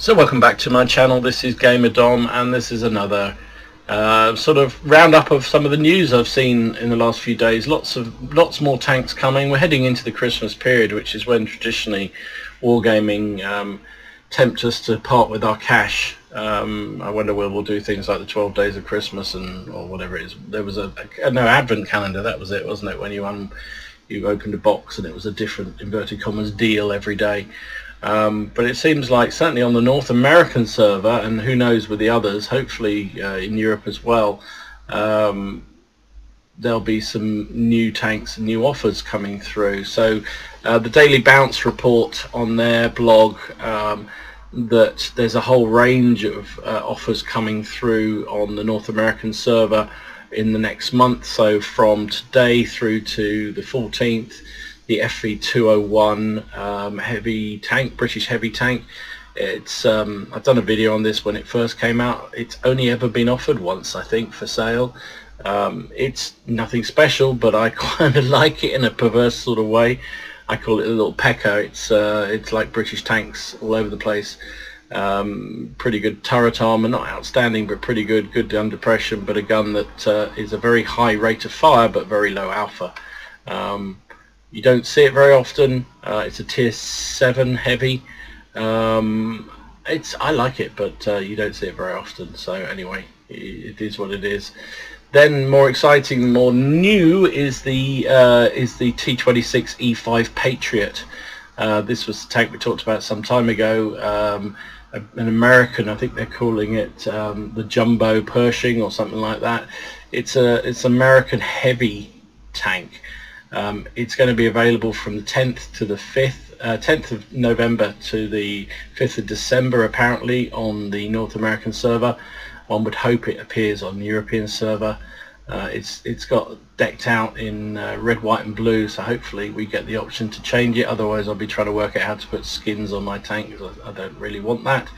So welcome back to my channel. This is Gamer Dom, and this is another sort of roundup of some of the news I've seen in the last few days. Lots more tanks coming. We're heading into the Christmas period, which is when traditionally Wargaming tempt us to part with our cash. I wonder whether we'll do things like the 12 days of Christmas or whatever it is. There was no advent calendar, that was it, wasn't it, when you opened a box and it was a different inverted commas deal every day. But it seems like certainly on the North American server, and who knows with the others, hopefully in Europe as well, there'll be some new tanks and new offers coming through. So the Daily Bounce report on their blog that there's a whole range of offers coming through on the North American server in the next month. So from today through to the 14th, the FV201 heavy tank, British heavy tank. It's I've done a video on this when it first came out. It's only ever been offered once, I think, for sale. It's nothing special, but I kind of like it in a perverse sort of way. I call it a little pecker. It's like British tanks all over the place. Pretty good turret armour, not outstanding, but pretty good under pressure, but a gun that is a very high rate of fire but very low alpha. You don't see it very often. It's a tier 7 heavy. I like it, but you don't see it very often. So anyway, it is what it is. Then more exciting, more new is the T26 E5 Patriot. This was the tank we talked about some time ago. An American, I think they're calling it the Jumbo Pershing or something like that. It's American heavy tank. It's going to be available from the 10th to the 5th, 10th of November to the 5th of December apparently on the North American server. One would hope it appears on the European server. It's got decked out in red, white and blue, so hopefully we get the option to change it. Otherwise I'll be trying to work out how to put skins on my tank, because I don't really want that.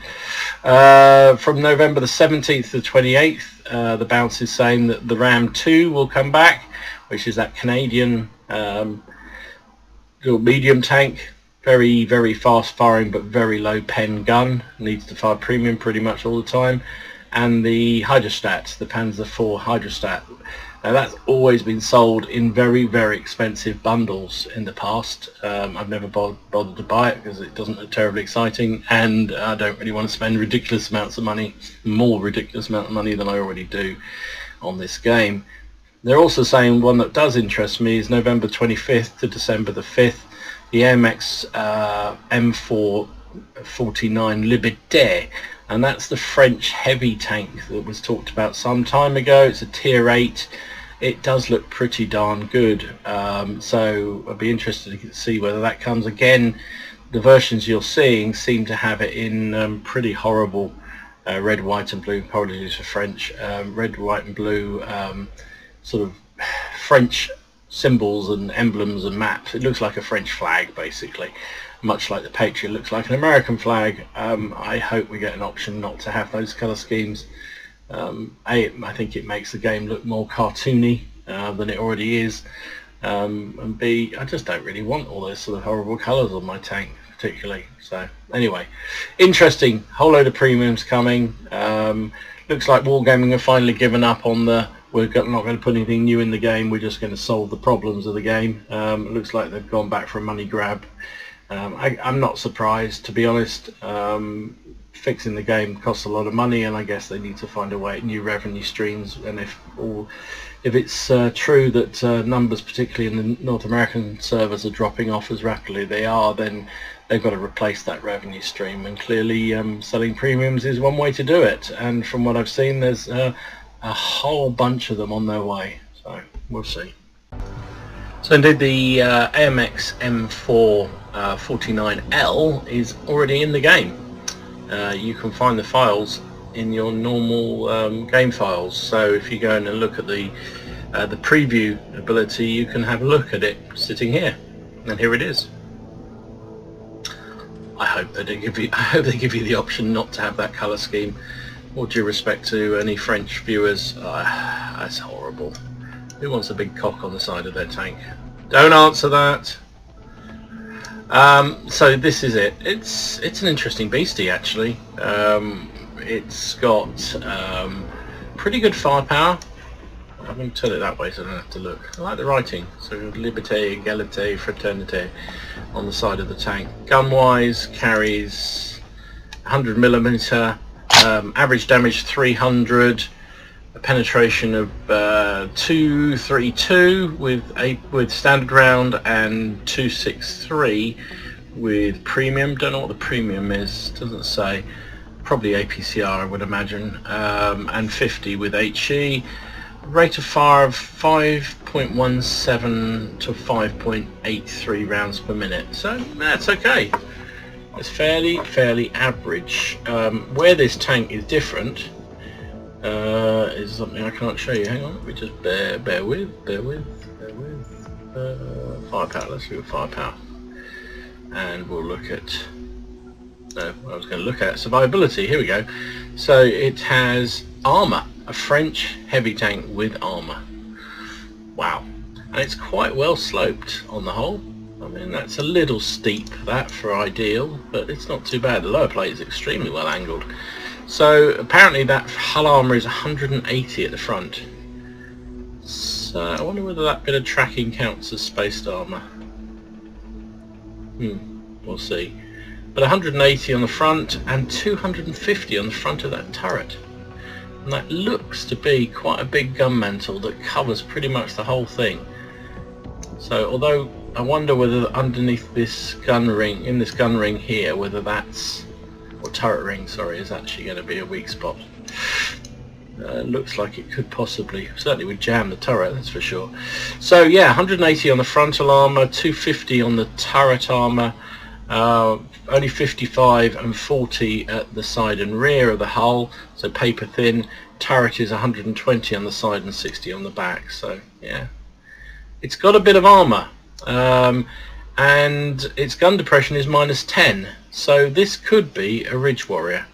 From November the 17th to the 28th, the bounce is saying that the Ram 2 will come back, which is that Canadian little medium tank, very fast firing but very low pen gun, needs to fire premium pretty much all the time. And the Hydrostat, the Panzer IV Hydrostat. Now that's always been sold in very expensive bundles in the past. I've never bothered to buy it because it doesn't look terribly exciting, and I don't really want to spend ridiculous amounts of money, more ridiculous amount of money than I already do on this game. They're also saying one that does interest me is November 25th to December the 5th, the AMX M4 49 Liberté, and that's the French heavy tank that was talked about some time ago. It's a tier 8. It does look pretty darn good, so I'd be interested to see whether that comes again. The versions you're seeing seem to have it in pretty horrible red, white and blue, apologies for French, red, white and blue sort of French symbols and emblems and maps. It looks like a French flag basically, much like the Patriot looks like an American flag. I hope we get an option not to have those colour schemes. I think it makes the game look more cartoony than it already is, and B, I just don't really want all those sort of horrible colours on my tank particularly. So anyway, interesting, whole load of premiums coming. Looks like Wargaming have finally given up on the we're not going to put anything new in the game, we're just going to solve the problems of the game. It looks like they've gone back for a money grab. I'm not surprised, to be honest. Fixing the game costs a lot of money, and I guess they need to find a way, new revenue streams. And if it's true that numbers, particularly in the North American servers, are dropping off as rapidly as they are, then they've got to replace that revenue stream. And clearly, selling premiums is one way to do it. And from what I've seen, there's a whole bunch of them on their way, so we'll see. So indeed the AMX M4 49L is already in the game. You can find the files in your normal game files, so if you go in and look at the preview ability, you can have a look at it sitting here, and here it is. I hope they give you the option not to have that colour scheme. All due respect to any French viewers, that's horrible. Who wants a big cock on the side of their tank? Don't answer that. So this is it. It's an interesting beastie actually. It's got pretty good firepower. I'm going to turn it that way so I don't have to look. I like the writing. So Liberté, Égalité, Fraternité on the side of the tank. Gun-wise, carries 100mm, average damage 300, a penetration of 232 with standard round, and 263 with premium. Don't know what the premium is. Doesn't say. Probably APCR, I would imagine. And 50 with HE. Rate of fire of 5.17 to 5.83 rounds per minute. So that's okay. It's fairly average. Where this tank is different is something I can't show you. Hang on, let me just bear with. Firepower. Let's do firepower, and we'll look at. No, I was going to look at survivability. Here we go. So it has armour. A French heavy tank with armour. Wow. And it's quite well sloped on the whole. I mean, that's a little steep, that, for ideal, but it's not too bad. The lower plate is extremely well angled. So apparently that hull armour is 180 at the front. So I wonder whether that bit of tracking counts as spaced armour. We'll see. But 180 on the front and 250 on the front of that turret. And that looks to be quite a big gun mantle that covers pretty much the whole thing. So although I wonder whether underneath this gun ring, in this gun ring here, whether that's, or turret ring, sorry, is actually going to be a weak spot. Looks like it could possibly, certainly would jam the turret, that's for sure. So yeah, 180 on the frontal armour, 250 on the turret armour, only 55 and 40 at the side and rear of the hull, so paper thin. Turret is 120 on the side and 60 on the back, so yeah, it's got a bit of armour, and its gun depression is -10, so this could be a Ridge Warrior.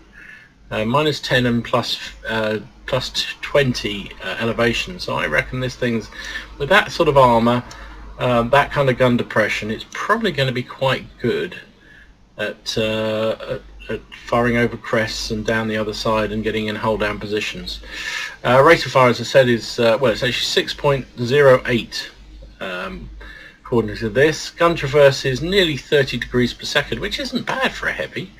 -10 and plus 20 elevation, so I reckon this thing's, with that sort of armour, that kind of gun depression, it's probably going to be quite good at firing over crests and down the other side and getting in hold down positions. Rate of fire, as I said, is well, it's actually 6.08 according to this. Gun traverse is nearly 30 degrees per second, which isn't bad for a heavy.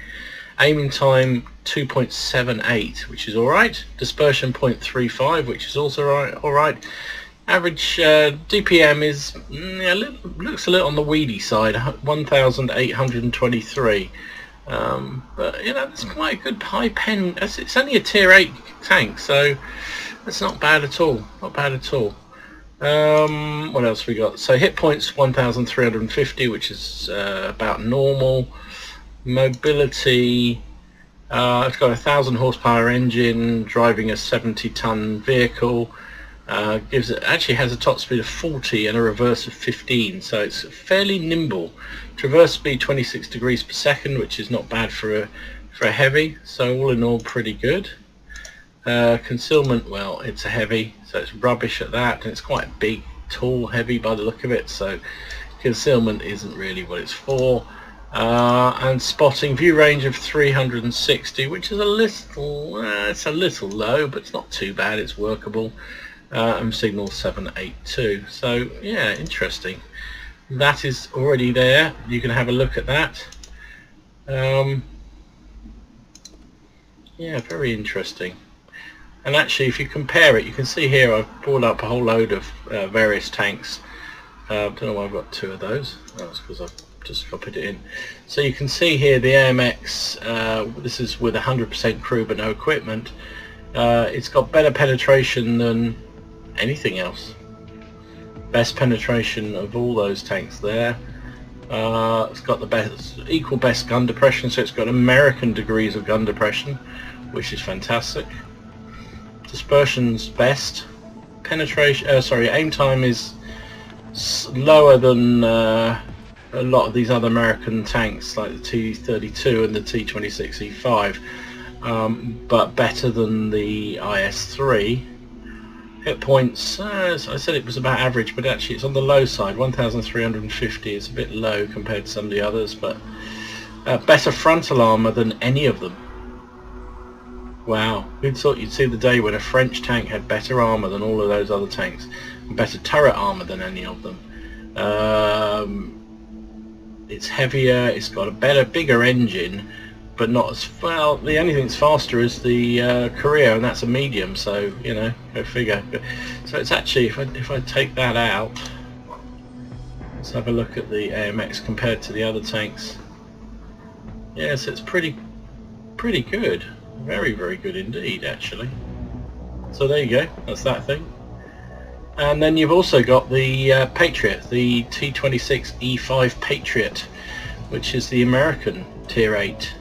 Aiming time 2.78, which is alright. Dispersion 0.35, which is also alright. Average DPM is looks a little on the weedy side, 1,823. But you know, it's quite a good high pen. It's only a tier 8 tank, so that's not bad at all. Not bad at all. What else we got? So hit points 1,350, which is about normal. Mobility. It's got a 1,000 horsepower engine, driving a 70-ton vehicle. Actually has a top speed of 40 and a reverse of 15, so it's fairly nimble. Traverse speed 26 degrees per second, which is not bad for a heavy, so all in all pretty good. Concealment, well, it's a heavy, so it's rubbish at that, and it's quite big, tall, heavy by the look of it, so concealment isn't really what it's for. And spotting, view range of 360, which is a little, it's a little low, but it's not too bad, it's workable. And signal 782, so yeah, interesting. That is already there, you can have a look at that. Yeah, very interesting. And actually, if you compare it, you can see here I've brought up a whole load of various tanks. Don't know why I've got two of those. Oh, that's because I've just copied it in. So you can see here the AMX, this is with 100% crew but no equipment. It's got better penetration than anything else. Best penetration of all those tanks there. It's got the equal best gun depression, so it's got American degrees of gun depression, which is fantastic. Dispersion's best. Penetration, aim time is lower than a lot of these other American tanks like the T-32 and the T-26E5, but better than the IS-3. Hit points, as I said, it was about average, but actually it's on the low side. 1,350 is a bit low compared to some of the others, but better frontal armour than any of them. Wow, who'd thought you'd see the day when a French tank had better armour than all of those other tanks, and better turret armour than any of them. It's heavier, it's got a bigger engine, but not as well. The only thing that's faster is the Korea, and that's a medium. So you know, go figure. So it's actually, if I take that out, let's have a look at the AMX compared to the other tanks. Yes, it's pretty good. Very good indeed, actually. So there you go. That's that thing. And then you've also got the Patriot, the T-26 E5 Patriot, which is the American Tier 8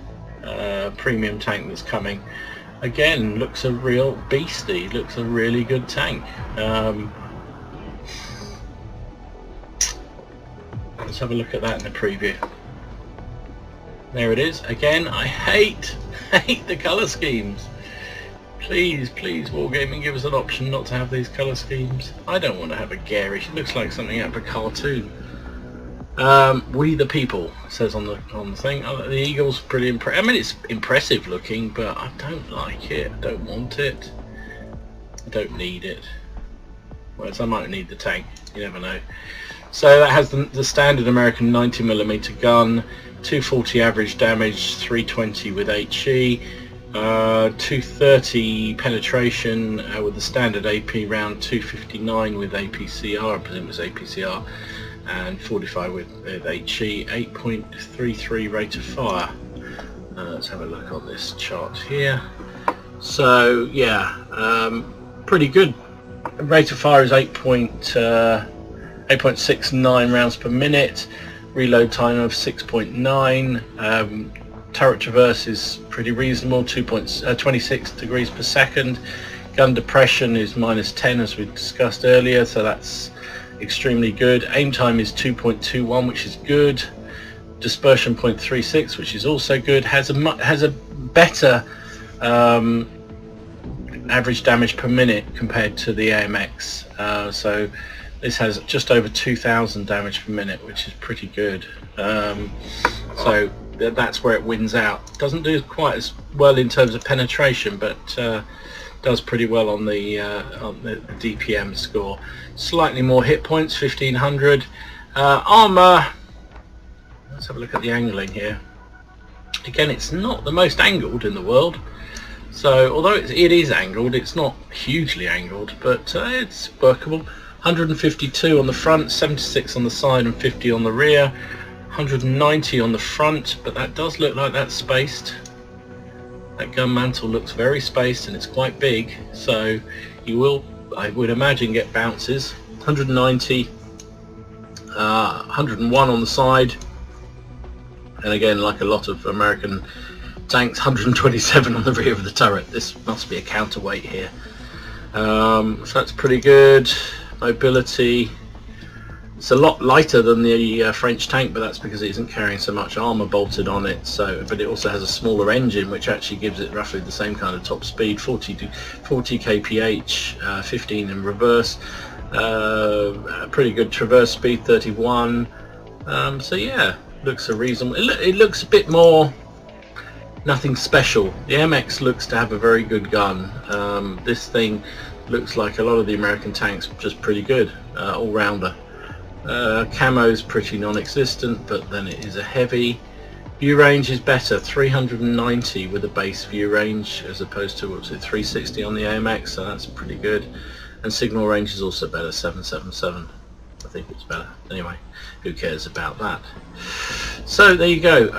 premium tank that's coming. Again, looks a real beastie, looks a really good tank. Let's have a look at that in the preview. There it is. Again, I hate the colour schemes. Please Wargaming, give us an option not to have these colour schemes. I don't want to have a garish, it looks like something out of a cartoon. We the people, it says on the thing. The Eagle's pretty impressive. I mean, it's impressive looking, but I don't like it. I don't want it. I don't need it. Whereas I might need the tank, you never know. So that has the standard American 90mm gun, 240 average damage, 320 with HE, 230 penetration with the standard AP round, 259 with APCR, I presume it was APCR, and 45 with HE, 8.33 rate of fire. Let's have a look on this chart here. So yeah, pretty good. Rate of fire is 8.69 rounds per minute. Reload time of 6.9. Turret traverse is pretty reasonable, 26 degrees per second. Gun depression is -10 as we discussed earlier, so that's extremely good. Aim time is 2.21, which is good. Dispersion 0.36, which is also good. Has a better average damage per minute compared to the AMX. So this has just over 2,000 damage per minute, which is pretty good. So that's where it wins out. Doesn't do quite as well in terms of penetration, but does pretty well on the DPM score. Slightly more hit points, 1,500. Armour. Let's have a look at the angling here. Again, it's not the most angled in the world. So although it is angled, it's not hugely angled, but it's workable. 152 on the front, 76 on the side, and 50 on the rear. 190 on the front, but that does look like that's spaced. That gun mantle looks very spaced, and it's quite big, so you will, I would imagine, get bounces. 190, 101 on the side, and again, like a lot of American tanks, 127 on the rear of the turret. This must be a counterweight here. So that's pretty good. Mobility, it's a lot lighter than the French tank, but that's because it isn't carrying so much armour bolted on it. So, but it also has a smaller engine, which actually gives it roughly the same kind of top speed, 40 kph, 15 in reverse. Pretty good traverse speed, 31. So yeah, looks a reasonable. It looks a bit more. Nothing special. The MX looks to have a very good gun. This thing looks like a lot of the American tanks, just pretty good, all-rounder. Camo's pretty non-existent, but then it is a heavy. View range is better, 390 with a base view range as opposed to, what was it, 360 on the AMX, so that's pretty good. And signal range is also better, 777. I think it's better. Anyway, who cares about that? So there you go.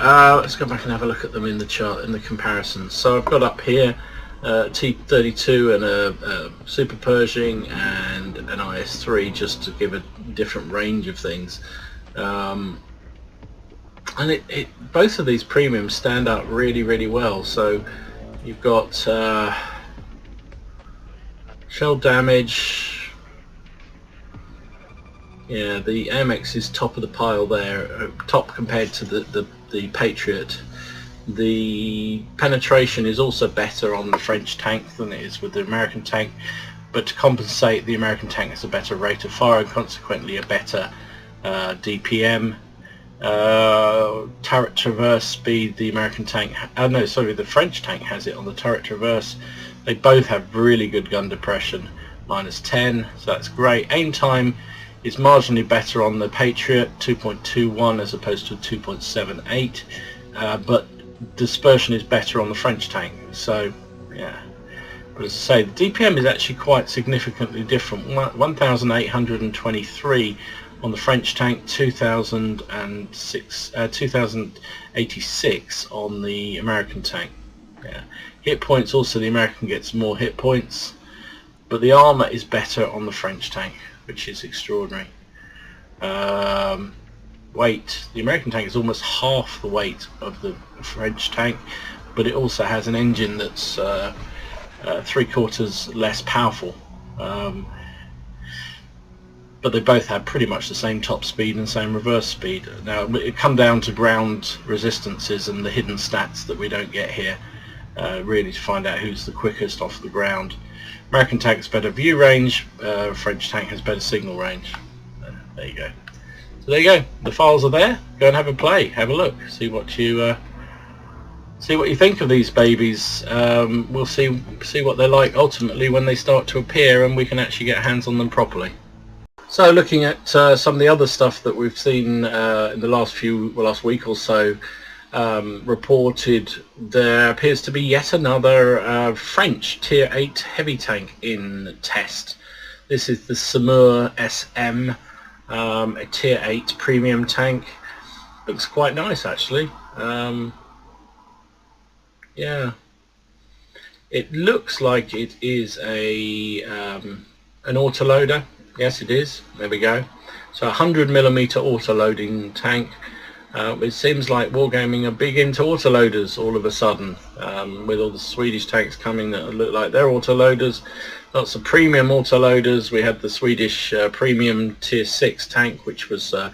Let's go back and have a look at them in the chart, in the comparison. So I've got up here T32 and a Super Pershing and an IS-3, just to give a different range of things. And both of these premiums stand out really well. So you've got shell damage. Yeah, the AMX is top of the pile there, top compared to the Patriot. The penetration is also better on the French tank than it is with the American tank. but to compensate, the American tank has a better rate of fire and consequently a better DPM. Turret traverse speed, the American tank, no, sorry, the French tank has it on the turret traverse. They both have really good gun depression, -10, so that's great. Aim time is marginally better on the Patriot, 2.21 as opposed to 2.78, but dispersion is better on the French tank. So yeah, but as I say, the DPM is actually quite significantly different. 1,823 on the French tank, 2,086 on the American tank. Yeah. Hit points also, the American gets more hit points, but the armour is better on the French tank, which is extraordinary. Weight, the American tank is almost half the weight of the French tank, but it also has an engine that's 3/4 less powerful. But they both have pretty much the same top speed and same reverse speed. Now it comes down to ground resistances and the hidden stats that we don't get here, really, to find out who's the quickest off the ground. American tank has better view range, French tank has better signal range. There you go. So there you go. The files are there. Go and have a play, have a look, see what you think of these babies. We'll see what they're like ultimately when they start to appear and we can actually get hands on them properly. So looking at some of the other stuff that we've seen in the last week or so, reported, there appears to be yet another French Tier 8 heavy tank in test. This is the Armour SM, a Tier 8 premium tank. Looks quite nice actually. Yeah, it looks like it is an autoloader. Yes, it is. There we go. So 100mm auto-loading tank. It seems like Wargaming are big into autoloaders all of a sudden, with all the Swedish tanks coming that look like they're autoloaders. Lots of premium autoloaders. We had the Swedish premium Tier 6 tank, which was the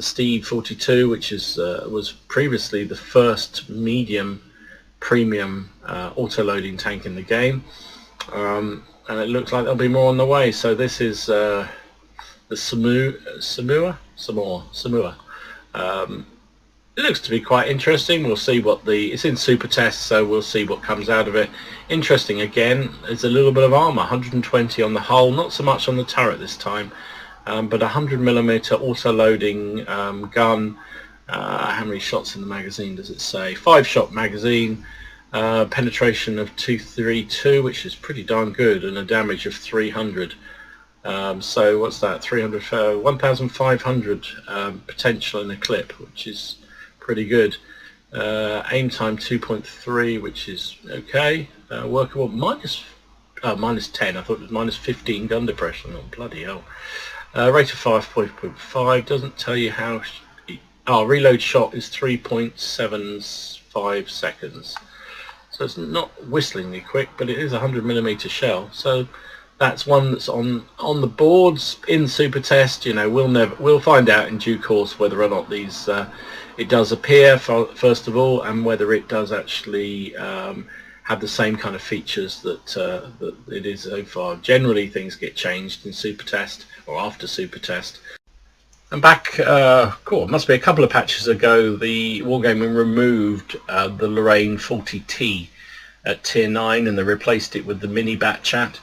Steve 42, which was previously the first medium premium auto-loading tank in the game. And it looks like there'll be more on the way. So this is the Armour. It looks to be quite interesting. We'll see it's in super test, so we'll see what comes out of it. Interesting again, there's a little bit of armour, 120 on the hull, not so much on the turret this time, but 100mm auto-loading gun. How many shots in the magazine does it say? 5-shot magazine. Penetration of 232, which is pretty darn good, and a damage of 300. So what's that? 1,500 potential in a clip, which is pretty good. Aim time 2.3, which is okay. Workable. minus 10. I thought it was -15 gun depression. Oh bloody hell! Rate of 5.5 doesn't tell you how. Reload shot is 3.75 seconds. So it's not whistlingly quick, but it is a 100mm shell. So that's one that's on the boards in super test. You know, we'll find out in due course whether or not these it does appear first of all, and whether it does actually have the same kind of features that it is so far. Generally, things get changed in super test or after super test. And back, it must be a couple of patches ago, the Wargaming removed the Lorraine 40T at Tier 9 and they replaced it with the Mini Bat Chat.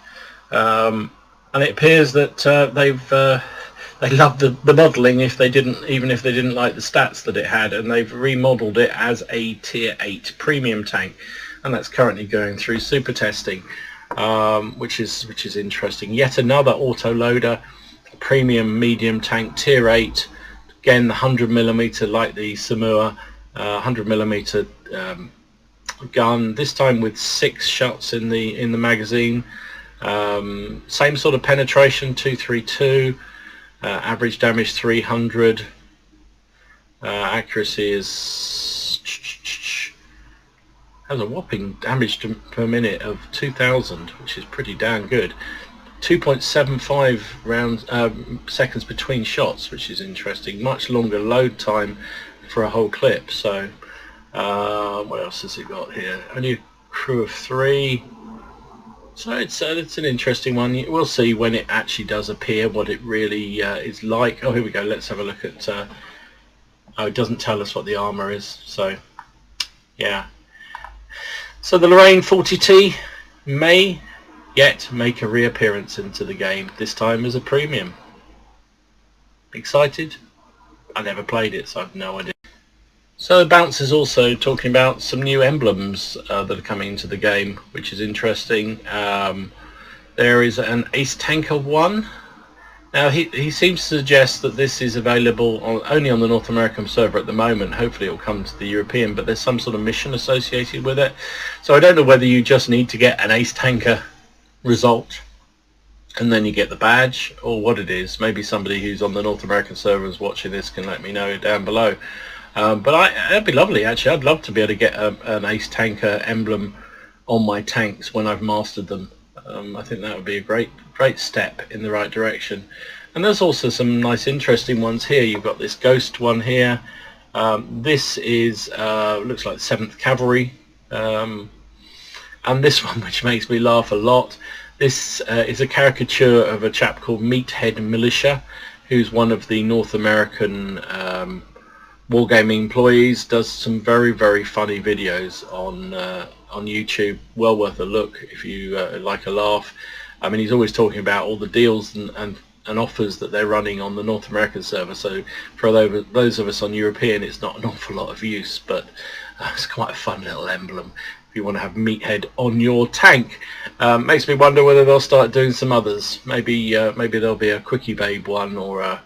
And it appears that they loved the modelling even if they didn't like the stats that it had, and they've remodelled it as a Tier 8 premium tank, and that's currently going through super testing, which is interesting. Yet another auto-loader. Premium medium tank, Tier 8, again the 100mm like the Armour, 100mm gun, this time with 6 shots in the magazine. Same sort of penetration, 232, average damage 300, accuracy has a whopping damage per minute of 2,000, which is pretty damn good. 2.75 seconds between shots, which is interesting. Much longer load time for a whole clip. So what else has it got here? Only a crew of 3. So it's an interesting one. We'll see when it actually does appear what it really is like. Oh, here we go. Let's have a look at. Oh, it doesn't tell us what the armour is. So yeah. So the Lorraine 40T may yet make a reappearance into the game. This time as a premium. Excited? I never played it, so I've no idea. So Bounce is also talking about some new emblems that are coming into the game, which is interesting. There is an Ace Tanker 1. Now he seems to suggest that this is available only on the North American server at the moment. Hopefully it will come to the European, but there's some sort of mission associated with it. So I don't know whether you just need to get an Ace Tanker result and then you get the badge, or what it is. Maybe somebody who's on the North American servers watching this can let me know down below. But that'd be lovely, actually. I'd love to be able to get an Ace Tanker emblem on my tanks when I've mastered them. I think that would be a great step in the right direction. And there's also some nice interesting ones here. You've got this Ghost one here. This is looks like 7th Cavalry, and this one, which makes me laugh a lot. This is a caricature of a chap called Meathead Militia, who's one of the North American Wargaming employees. Does some very funny videos on YouTube. Well worth a look if you like a laugh. I mean, he's always talking about all the deals and offers that they're running on the North American server. So for those of us on European, it's not an awful lot of use, but it's quite a fun little emblem if you want to have Meathead on your tank. Makes me wonder whether they'll start doing some others. Maybe there'll be a Quickie Babe one or a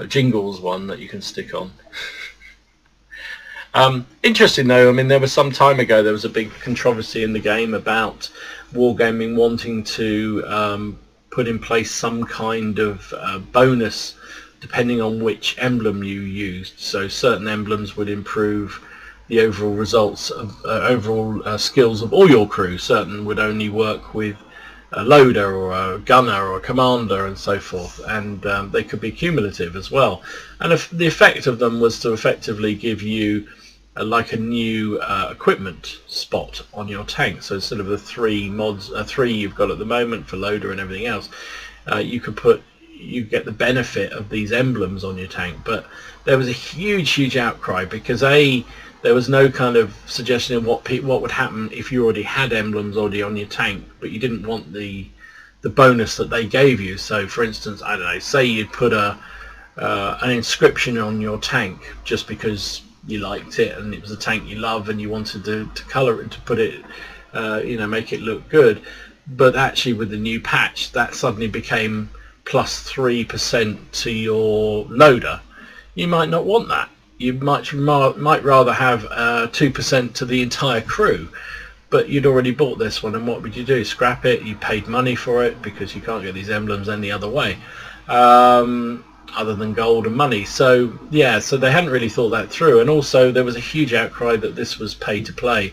Jingles one that you can stick on. Interesting though, I mean, there was some time ago there was a big controversy in the game about Wargaming wanting to put in place some kind of bonus depending on which emblem you used. So certain emblems would improve the overall results of overall skills of all your crew. Certain would only work with a loader or a gunner or a commander and so forth, and they could be cumulative as well. And if the effect of them was to effectively give you like a new equipment spot on your tank. So instead of the three you've got at the moment for loader and everything else, you get the benefit of these emblems on your tank. But there was a huge outcry because there was no kind of suggestion of what would happen if you already had emblems already on your tank, but you didn't want the bonus that they gave you. So for instance, I don't know, say you'd put an inscription on your tank just because you liked it and it was a tank you love and you wanted to colour it, to put it, make it look good. But actually with the new patch, that suddenly became plus 3% to your loader. You might not want that. You might rather have 2% to the entire crew, but you'd already bought this one, and what would you do? Scrap it? You paid money for it because you can't get these emblems any other way, other than gold and money. So yeah, so they hadn't really thought that through, and also there was a huge outcry that this was pay to play.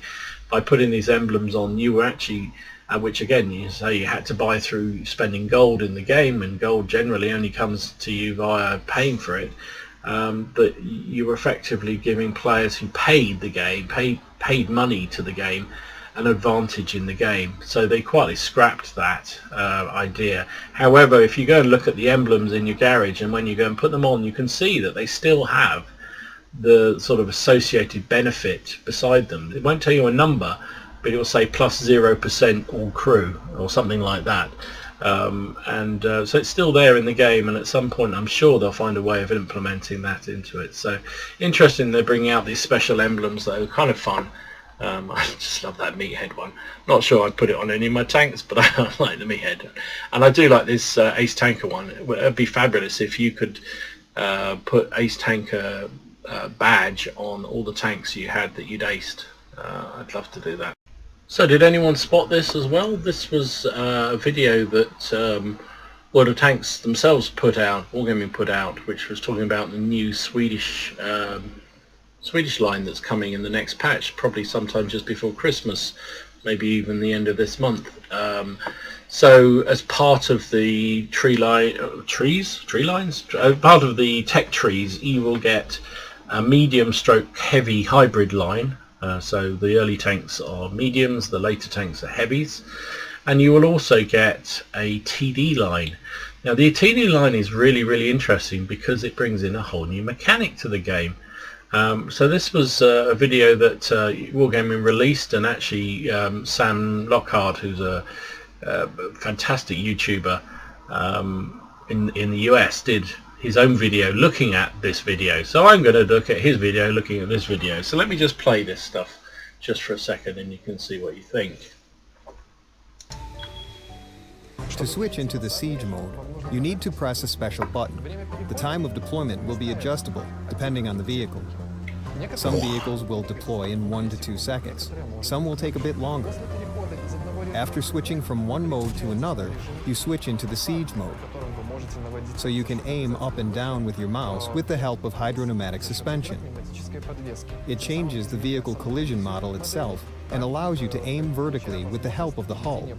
By putting these emblems on, you were actually, which again you say you had to buy through spending gold in the game, and gold generally only comes to you via paying for it. But you were effectively giving players who paid the game, paid money to the game, an advantage in the game. So they quietly scrapped that idea. However, if you go and look at the emblems in your garage, and when you go and put them on, you can see that they still have the sort of associated benefit beside them. It won't tell you a number, but it will say plus 0% all crew or something like that. So it's still there in the game, and at some point I'm sure they'll find a way of implementing that into it. So interesting, they're bringing out these special emblems that are kind of fun. I just love that Meathead one. Not sure I'd put it on any of my tanks, but I like the Meathead, and I do like this Ace Tanker one. It'd be fabulous if you could put Ace Tanker badge on all the tanks you had that you'd aced. I'd love to do that. So did anyone spot this as well? This was a video that World of Tanks themselves Wargaming put out, which was talking about the new Swedish line that's coming in the next patch, probably sometime just before Christmas, maybe even the end of this month. So as part of the part of the tech trees, you will get a medium stroke heavy hybrid line. So the early tanks are mediums, the later tanks are heavies, and you will also get a TD line. Now the TD line is really interesting because it brings in a whole new mechanic to the game. So this was a video that Wargaming released, and actually Sam Lockhart, who's a fantastic YouTuber in the US, did his own video looking at this video. So I'm going to look at his video looking at this video. So let me just play this stuff just for a second and you can see what you think. To switch into the siege mode, you need to press a special button. The time of deployment will be adjustable depending on the vehicle. Some vehicles will deploy in 1 to 2 seconds. Some will take a bit longer. After switching from one mode to another, you switch into the siege mode. So you can aim up and down with your mouse with the help of hydropneumatic suspension. It changes the vehicle collision model itself and allows you to aim vertically with the help of the hull.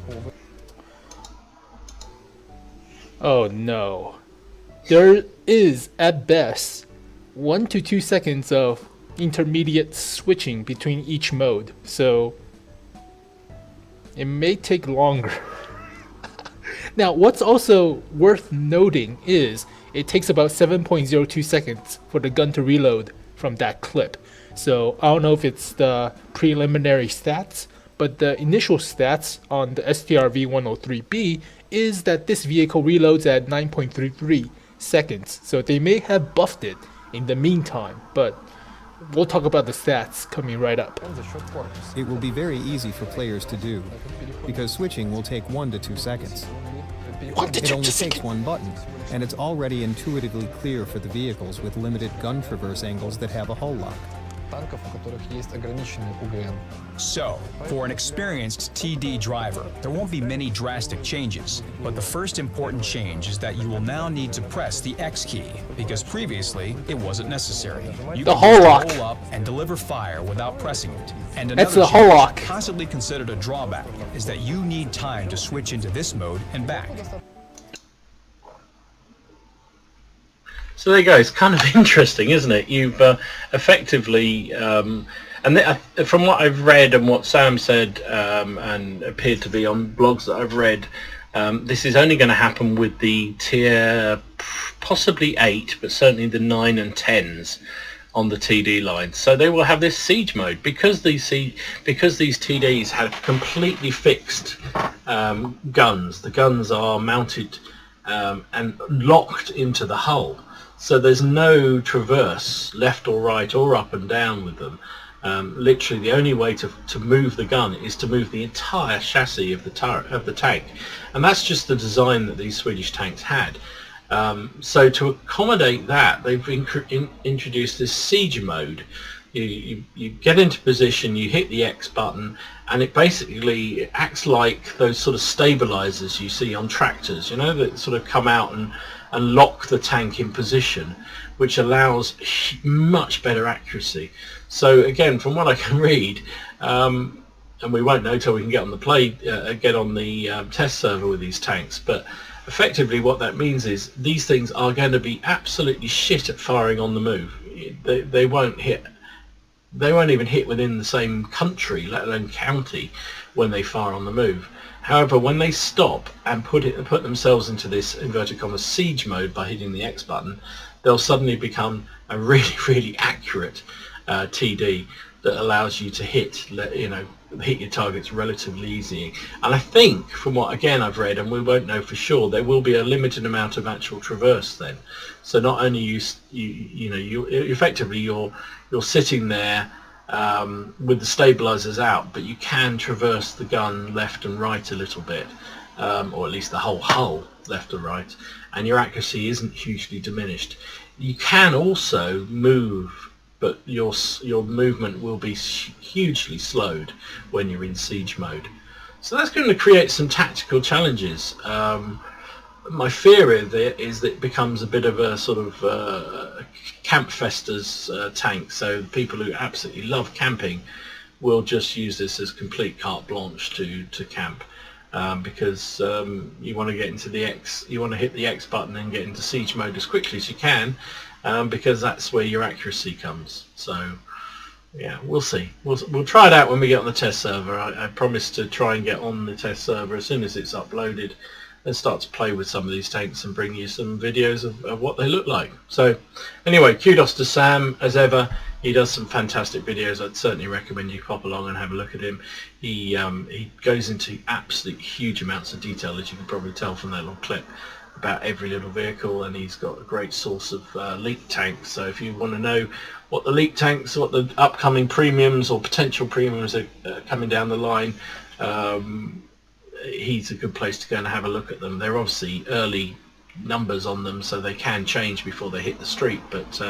Oh no. There is, at best, 1 to 2 seconds of intermediate switching between each mode, so it may take longer. Now, what's also worth noting is it takes about 7.02 seconds for the gun to reload from that clip. So I don't know if it's the preliminary stats, but the initial stats on the STRV-103B is that this vehicle reloads at 9.33 seconds. So they may have buffed it in the meantime, but we'll talk about the stats coming right up. It will be very easy for players to do, because switching will take 1 to 2 seconds. It only takes one button, and it's already intuitively clear for the vehicles with limited gun traverse angles that have a hull lock. So, for an experienced TD driver, there won't be many drastic changes, but the first important change is that you will now need to press the X key, because previously it wasn't necessary. You The can hull just lock. roll up and deliver fire without pressing it. And That's another the hull change, lock. possibly considered a drawback, is that you need time to switch into this mode and back. So there you go. It's kind of interesting, isn't it? You've effectively, and from what I've read and what Sam said and appeared to be on blogs that I've read, this is only going to happen with the tier possibly 8, but certainly the 9 and 10s on the TD line. So they will have this siege mode because these TDs have completely fixed guns. The guns are mounted and locked into the hull. So there's no traverse left or right or up and down with them. Literally the only way to move the gun is to move the entire chassis of the tank, and that's just the design that these Swedish tanks had. So to accommodate that, they've introduced this siege mode. You get into position, you hit the X button, and it basically acts like those sort of stabilizers you see on tractors, you know, that sort of come out and lock the tank in position, which allows much better accuracy. So again, from what I can read, and we won't know till we can get on the test server with these tanks, but effectively what that means is these things are going to be absolutely shit at firing on the move. They won't even hit within the same country, let alone county, when they fire on the move. However, when they stop and put themselves into this inverted commas siege mode by hitting the X button, they'll suddenly become a really accurate TD that allows you to hit your targets relatively easy. And I think, from what again I've read, and we won't know for sure, there will be a limited amount of actual traverse then. So not only you effectively you're sitting there with the stabilizers out, but you can traverse the gun left and right a little bit, or at least the whole hull left and right, and your accuracy isn't hugely diminished. You can also move, but your movement will be hugely slowed when you're in siege mode. So that's going to create some tactical challenges. My fear is that it becomes a bit of a sort of camp fester's tank, so the people who absolutely love camping will just use this as complete carte blanche to camp, because you want to get into you want to hit the X button and get into siege mode as quickly as you can, because that's where your accuracy comes. So yeah, we'll see. We'll try it out when we get on the test server. I promise to try and get on the test server as soon as it's uploaded and start to play with some of these tanks and bring you some videos of what they look like. So anyway, kudos to Sam as ever. He does some fantastic videos. I'd certainly recommend you pop along and have a look at him. He goes into absolute huge amounts of detail, as you can probably tell from that little clip, about every little vehicle, and he's got a great source of leak tanks. So if you want to know what the leak tanks, what the upcoming premiums or potential premiums are coming down the line, he's a good place to go and have a look at them. They're obviously early numbers on them, so they can change before they hit the street, but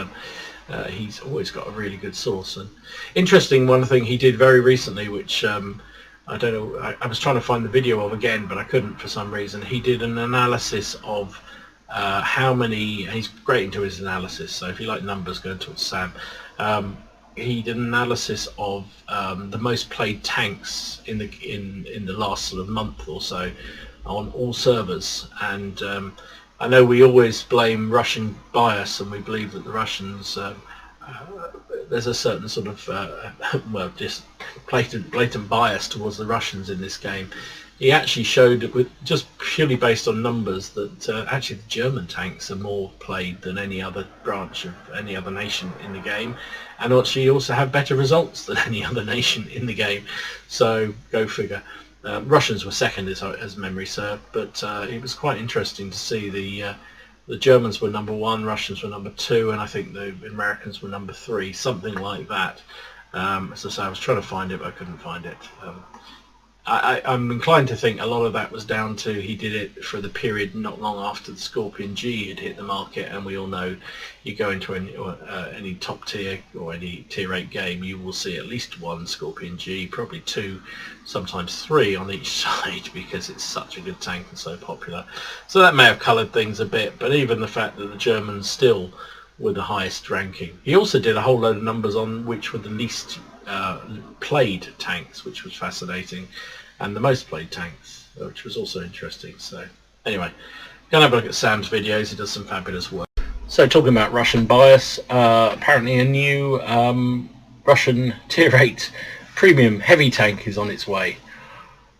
he's always got a really good source. And interesting, one thing he did very recently, which I don't know, I was trying to find the video of again, but I couldn't for some reason. He did an analysis of how many, and he's great into his analysis, so if you like numbers, go and talk to Sam. He did an analysis of the most played tanks in the last sort of month or so on all servers, and I know we always blame Russian bias, and we believe that the Russians, there's a certain sort of well, just blatant bias towards the Russians in this game. He actually showed, with just purely based on numbers, that actually the German tanks are more played than any other branch of any other nation in the game, and actually also have better results than any other nation in the game. So go figure. Russians were second, as memory served, but it was quite interesting to see the Germans were number 1, Russians were number 2, and I think the Americans were number 3, something like that. As I say, I was trying to find it, but I couldn't find it. I'm inclined to think a lot of that was down to he did it for the period not long after the Scorpion G had hit the market, and we all know you go into any top tier or any tier 8 game, you will see at least 1 Scorpion G, probably 2, sometimes 3 on each side, because it's such a good tank and so popular. So that may have coloured things a bit, but even the fact that the Germans still were the highest ranking. He also did a whole load of numbers on which were the least played tanks, which was fascinating, and the most played tanks, which was also interesting. So anyway, go and have a look at Sam's videos. He does some fabulous work. So talking about Russian bias, apparently a new Russian tier 8 premium heavy tank is on its way.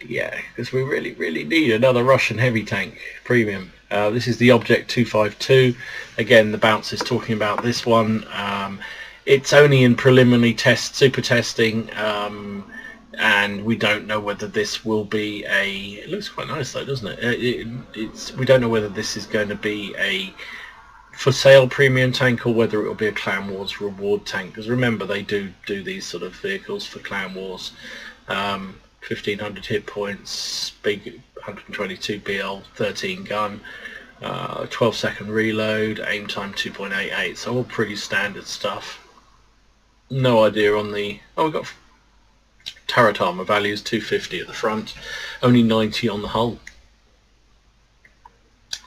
Yeah, because we really need another Russian heavy tank premium. This is the Object 252. Again, the bounce is talking about this one. It's only in preliminary test, super testing, and we don't know whether this will be a... It looks quite nice though, doesn't it? We don't know whether this is going to be a for sale premium tank or whether it will be a Clan Wars reward tank. Because remember, they do these sort of vehicles for Clan Wars. 1500 hit points, big 122 BL, 13 gun, 12-second reload, aim time 2.88. So all pretty standard stuff. No idea on the... Oh, we've got turret armour values, 250 at the front, only 90 on the hull.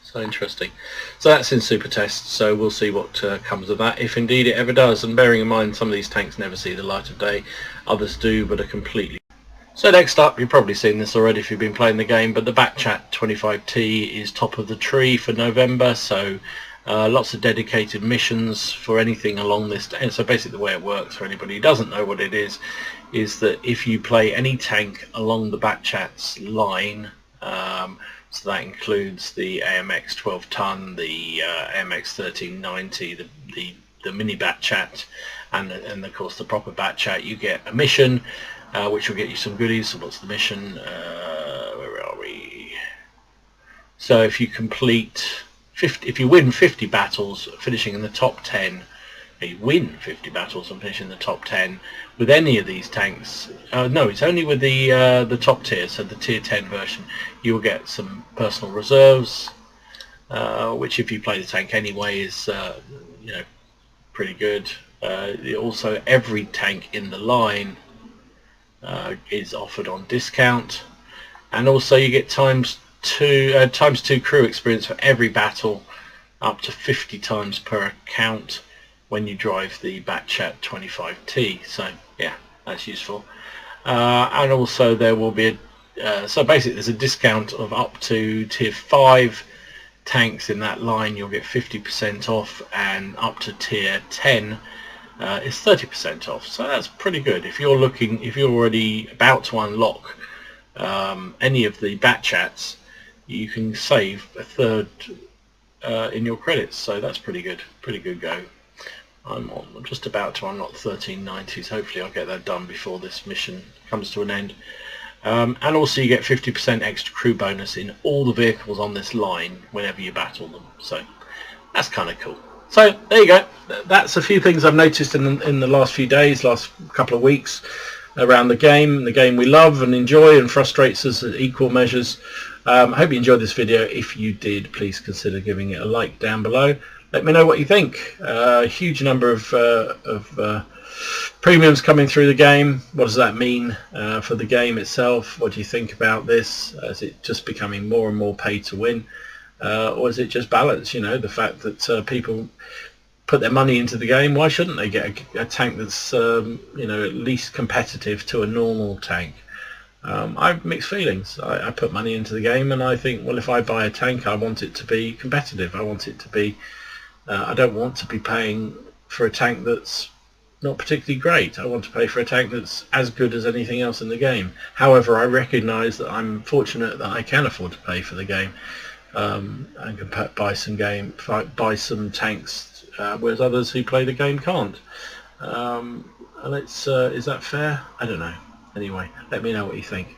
So interesting. So that's in super test, so we'll see what comes of that, if indeed it ever does. And bearing in mind, some of these tanks never see the light of day, others do, but are completely... So next up, you've probably seen this already if you've been playing the game, but the Backchat 25T is top of the tree for November, so lots of dedicated missions for anything along this. And so basically the way it works, for anybody who doesn't know what it is that if you play any tank along the Backchat's line, so that includes the AMX 12-ton, the AMX 1390, the mini Backchat, and of course the proper Backchat, you get a mission which will get you some goodies. So what's the mission? Where are we? So if you complete 50, if you win 50 battles, finishing in the top 10, you win 50 battles and finish in the top 10 with any of these tanks. No, it's only with the top tier, so the tier 10 version. You will get some personal reserves, which if you play the tank anyway is pretty good. Also, every tank in the line is offered on discount, and also you get times two crew experience for every battle, up to 50 times per account when you drive the Backchat 25T. So yeah, that's useful. And also there will be so basically there's a discount of up to tier 5 tanks in that line. You'll get 50% off, and up to tier 10 is 30% off. So that's pretty good. If you're already about to unlock any of the bat chats, you can save a third in your credits. So that's pretty good. Pretty good go. I'm just about to unlock 1390s. Hopefully I'll get that done before this mission comes to an end. And also you get 50% extra crew bonus in all the vehicles on this line whenever you battle them. So that's kind of cool. So there you go. That's a few things I've noticed in the last few days, last couple of weeks around the game we love and enjoy and frustrates us at equal measures. I hope you enjoyed this video. If you did, please consider giving it a like down below. Let me know what you think. A huge number of premiums coming through the game. What does that mean for the game itself? What do you think about this? Is it just becoming more and more pay to win? Or is it just balance? You know, the fact that people put their money into the game, why shouldn't they get a tank that's you know, at least competitive to a normal tank? I have mixed feelings. I put money into the game and I think, well, if I buy a tank, I want it to be competitive. I want it to be I don't want to be paying for a tank that's not particularly great. I want to pay for a tank that's as good as anything else in the game. However, I recognise that I'm fortunate that I can afford to pay for the game and can buy some tanks, whereas others who play the game can't. And it's is that fair? I don't know. Anyway, let me know what you think.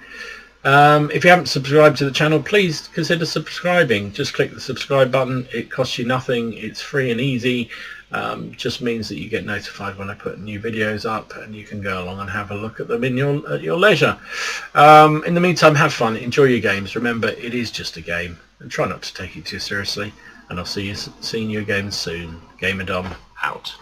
If you haven't subscribed to the channel, please consider subscribing. Just click the subscribe button. It costs you nothing. It's free and easy. Just means that you get notified when I put new videos up and you can go along and have a look at them at your leisure. In the meantime, have fun, enjoy your games. Remember, it is just a game and try not to take it too seriously, and I'll see you again soon. Gamerdom out.